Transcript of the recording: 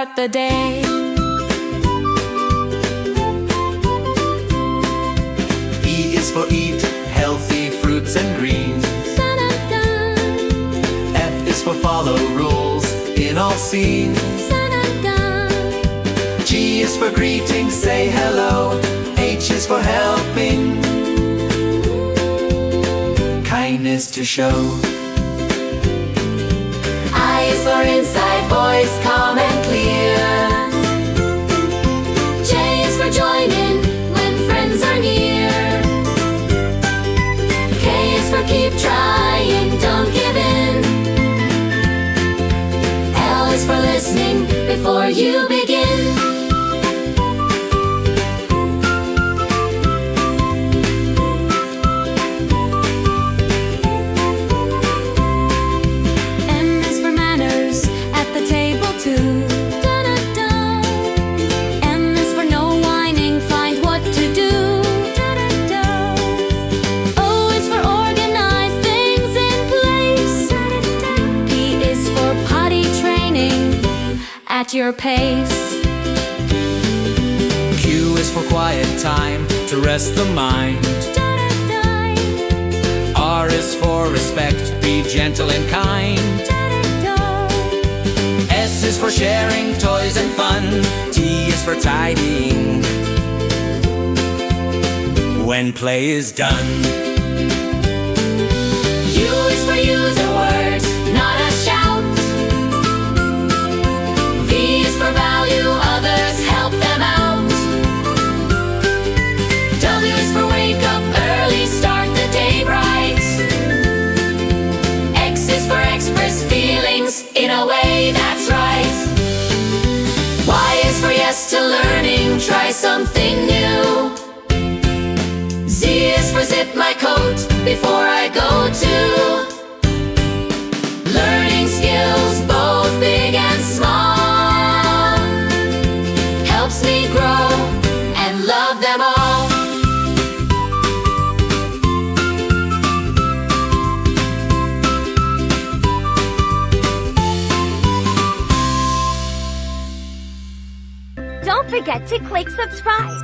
start the day. E is for eat, healthy fruits and greens. F is for follow rules in all scenes. G is for greeting, say hello. H is for helping, kindness to show. I is for inside, voice calm and clear. J is for join in when friends are near. K is for keep trying, don't give in. L is for listening before you begin. At your pace. Q is for quiet time to rest the mind. R is for respect, be gentle and kind. S is for sharing toys and fun. T is for tidying when play is done. U is for use a word, not a shout. For value others, help them out. W is for wake up early, start the day bright. X is for express feelings in a way that's right. Y is for yes to learning, try something new. Z is for zip my coat before I go to. Learning skills, both big and small, helps me grow and love them all. Don't forget to click subscribe.